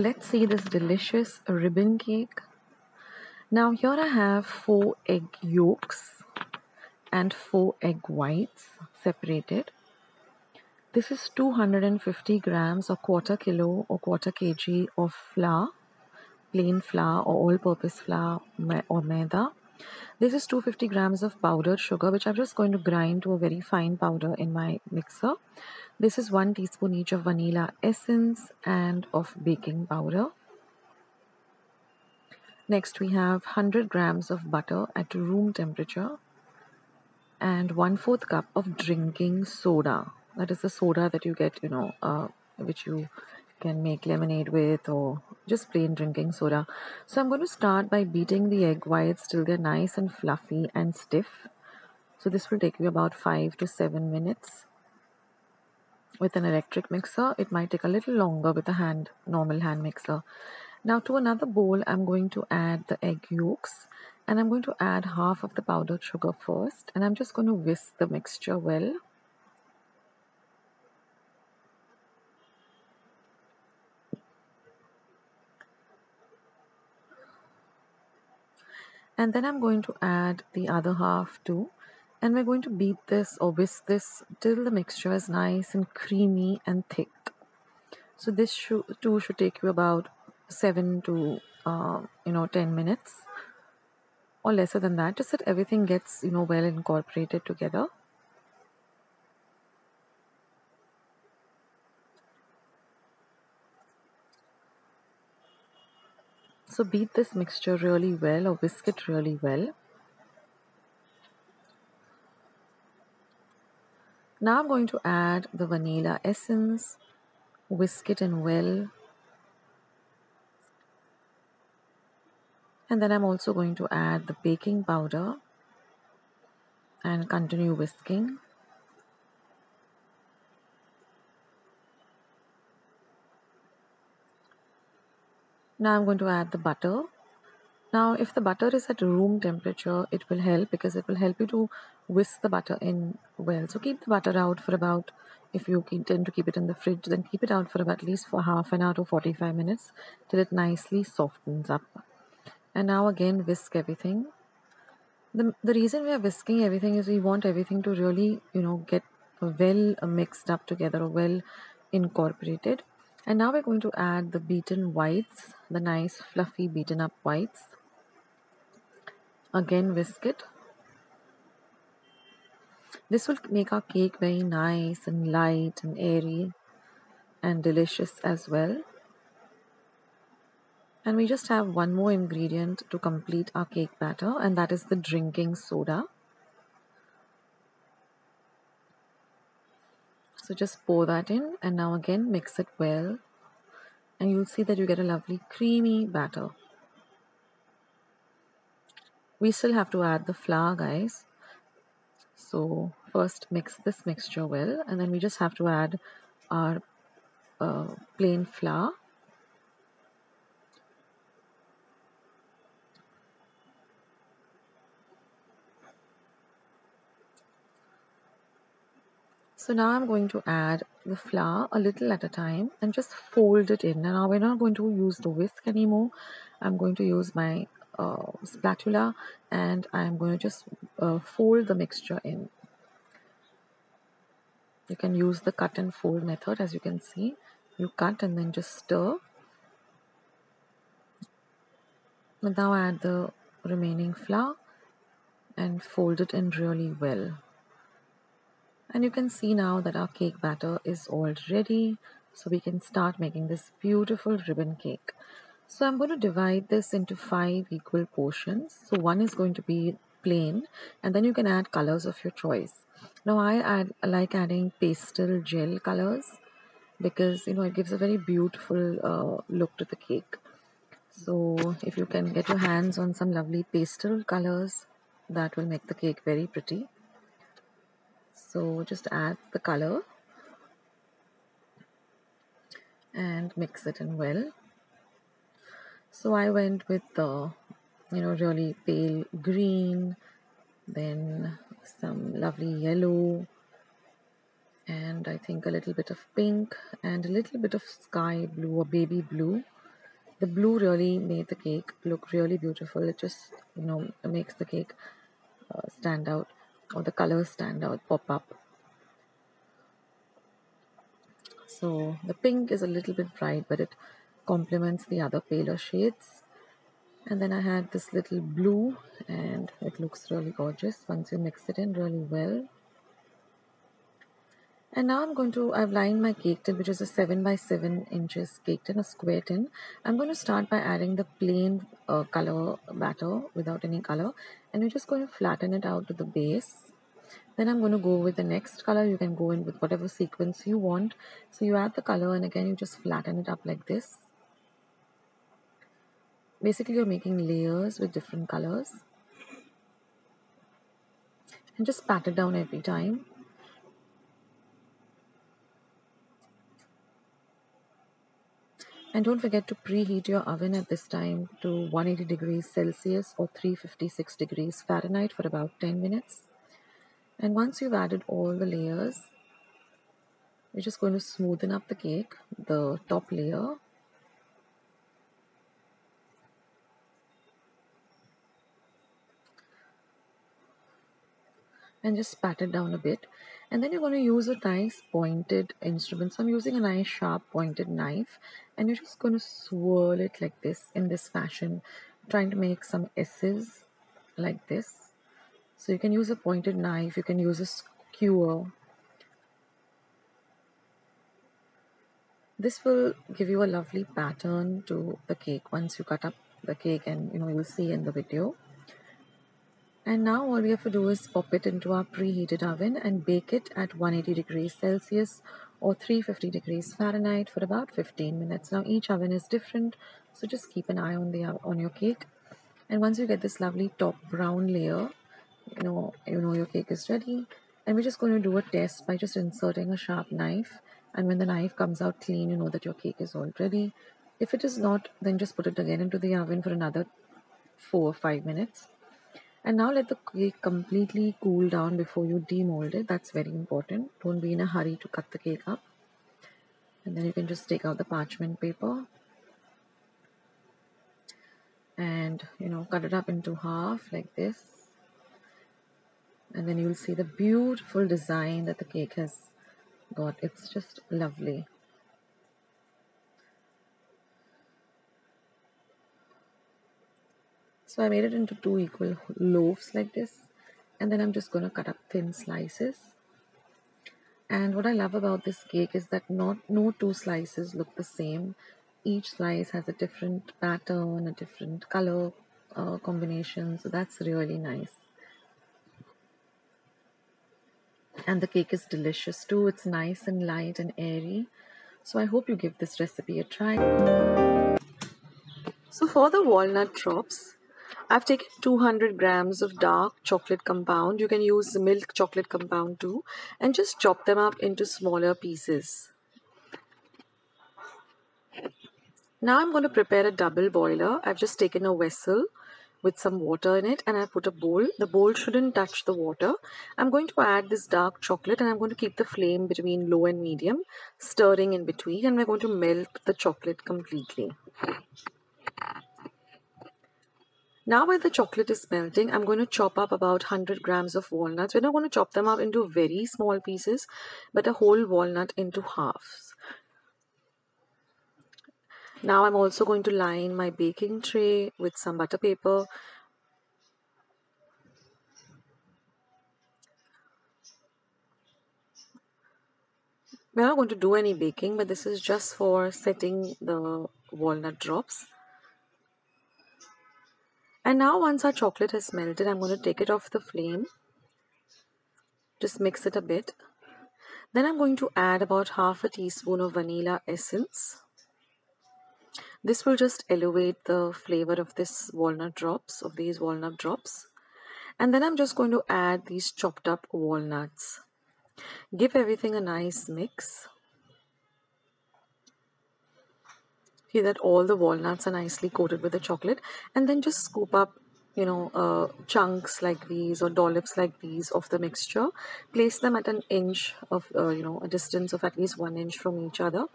let's see this delicious ribbon cake. Now here I have 4 egg yolks and 4 egg whites separated. This is 250 grams or quarter kilo or quarter kg of flour, plain flour or all-purpose flour or maida. This is 250 grams of powdered sugar, which I'm just going to grind to a very fine powder in my mixer. This is 1 teaspoon each of vanilla essence and of baking powder. Next we have 100 grams of butter at room temperature and 1/4 cup of drinking soda. That is the soda that you get, which you can make lemonade with or just plain drinking soda. So I'm going to start by beating the egg whites till they're nice and fluffy and stiff. So this will take you about 5 to 7 minutes. With an electric mixer, it might take a little longer with a normal hand mixer. Now to another bowl, I'm going to add the egg yolks and I'm going to add half of the powdered sugar first, and I'm just going to whisk the mixture well. And then I'm going to add the other half too, and we're going to beat this or whisk this till the mixture is nice and creamy and thick. So this too should take you about 7 to 10 minutes or lesser than that, just that everything gets well incorporated together. So beat this mixture really well or whisk it really well. Now I'm going to add the vanilla essence, whisk it in well. And then I'm also going to add the baking powder and continue whisking. Now I'm going to add the butter. Now if the butter is at room temperature, it will help because it will help you to whisk the butter in well. So keep the butter out for about, if you tend to keep it in the fridge, then keep it out for at least for half an hour to 45 minutes till it nicely softens up. And now again whisk everything. The reason we are whisking everything is we want everything to really get well mixed up together or well incorporated. And now we're going to add the beaten whites, the nice fluffy beaten up whites. Again whisk it. This will make our cake very nice and light and airy and delicious as well. And we just have one more ingredient to complete our cake batter, and that is the drinking soda. So just pour that in and now again mix it well, and you'll see that you get a lovely creamy batter. We still have to add the flour, guys. So first mix this mixture well, and then we just have to add our plain flour. So now I'm going to add the flour a little at a time and just fold it in. Now we're not going to use the whisk anymore. I'm going to use my spatula and I'm going to just fold the mixture in. You can use the cut and fold method. As you can see, you cut and then just stir. And now add the remaining flour and fold it in really well. And you can see now that our cake batter is all ready, so we can start making this beautiful ribbon cake. So I'm going to divide this into 5 equal portions. So one is going to be plain, and then you can add colors of your choice. Now I like adding pastel gel colors because it gives a very beautiful look to the cake. So if you can get your hands on some lovely pastel colors, that will make the cake very pretty. So just add the color and mix it in well. So I went with the really pale green, then some lovely yellow, and I think a little bit of pink and a little bit of sky blue or baby blue. The blue really made the cake look really beautiful. It just, makes the cake stand out, or the colors stand out, pop up. So the pink is a little bit bright, but it complements the other paler shades. And then I had this little blue, and it looks really gorgeous once you mix it in really well. And now I've lined my cake tin, which is a 7 by 7 inches cake tin, a square tin. I'm going to start by adding the plain color batter without any color. And we're just going to flatten it out to the base. Then I'm going to go with the next color. You can go in with whatever sequence you want. So you add the color, and again you just flatten it up like this. Basically you're making layers with different colors. And just pat it down every time. And don't forget to preheat your oven at this time to 180 degrees Celsius or 356 degrees Fahrenheit for about 10 minutes. And once you've added all the layers, you're just going to smoothen up the cake, the top layer. And just pat it down a bit. And then you're going to use a nice pointed instrument. So I'm using a nice sharp pointed knife, and you're just going to swirl it like this, in this fashion, trying to make some S's like this. So you can use a pointed knife, you can use a skewer. This will give you a lovely pattern to the cake once you cut up the cake, and you'll see in the video. And now all we have to do is pop it into our preheated oven and bake it at 180 degrees Celsius or 350 degrees Fahrenheit for about 15 minutes. Now each oven is different, so just keep an eye on your cake. And once you get this lovely top brown layer, you know your cake is ready. And we're just going to do a test by just inserting a sharp knife. And when the knife comes out clean, you know that your cake is all ready. If it is not, then just put it again into the oven for another 4 or 5 minutes. And now let the cake completely cool down before you demold it. That's very important. Don't be in a hurry to cut the cake up. And then you can just take out the parchment paper and cut it up into half like this. And then you'll see the beautiful design that the cake has got. It's just lovely. So I made it into 2 equal loaves like this, and then I'm just going to cut up thin slices. And what I love about this cake is that no two slices look the same. Each slice has a different pattern, a different color combination, so that's really nice. And the cake is delicious too. It's nice and light and airy. So I hope you give this recipe a try. So for the walnut drops, I've taken 200 grams of dark chocolate compound. You can use milk chocolate compound too, and just chop them up into smaller pieces. Now I'm going to prepare a double boiler. I've just taken a vessel with some water in it, and I put a bowl. The bowl shouldn't touch the water. I'm going to add this dark chocolate, and I'm going to keep the flame between low and medium, stirring in between, and we're going to melt the chocolate completely. Now while the chocolate is melting, I'm going to chop up about 100 grams of walnuts. We're not going to chop them up into very small pieces, but a whole walnut into halves. Now I'm also going to line my baking tray with some butter paper. We're not going to do any baking, but this is just for setting the walnut drops. And now once our chocolate has melted, I'm going to take it off the flame. Just mix it a bit. Then I'm going to add about half a teaspoon of vanilla essence. This will just elevate the flavor of these walnut drops. And then I'm just going to add these chopped up walnuts. Give everything a nice mix. See that all the walnuts are nicely coated with the chocolate. And then just scoop up chunks like these or dollops like these of the mixture. Place them at an inch of, a distance of at least 1 inch from each other.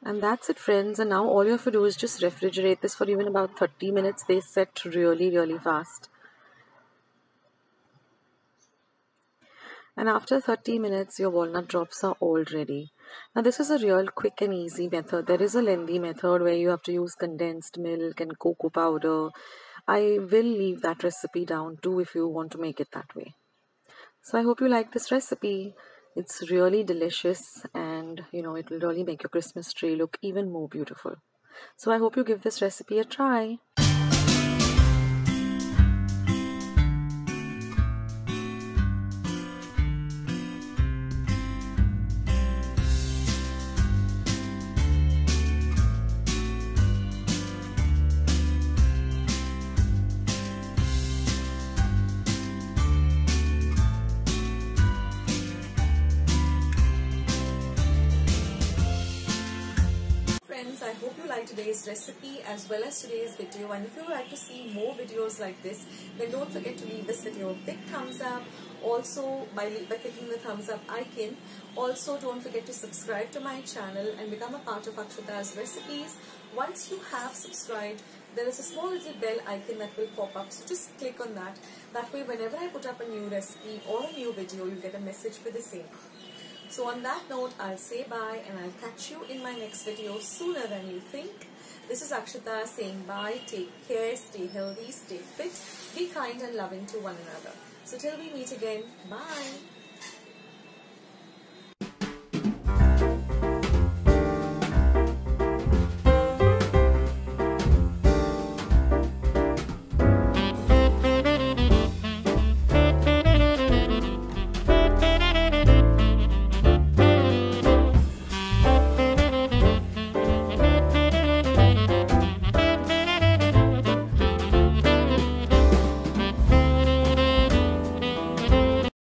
And that's it, friends. And now all you have to do is just refrigerate this for even about 30 minutes. They set really, really fast. And after 30 minutes, your walnut drops are all ready. Now, this is a real quick and easy method. There is a lengthy method where you have to use condensed milk and cocoa powder. I will leave that recipe down too if you want to make it that way. So I hope you like this recipe. It's really delicious and it will really make your Christmas tree look even more beautiful. So I hope you give this recipe a try. I hope you like today's recipe as well as today's video, and if you would like to see more videos like this, then don't forget to leave this video a big thumbs up. Also by clicking the thumbs up icon. Also don't forget to subscribe to my channel and become a part of Akshata's recipes. Once you have subscribed, there is a small little bell icon that will pop up, so just click on that. That way whenever I put up a new recipe or a new video, you get a message for the same. So on that note, I'll say bye and I'll catch you in my next video sooner than you think. This is Akshata saying bye, take care, stay healthy, stay fit, be kind and loving to one another. So till we meet again, bye.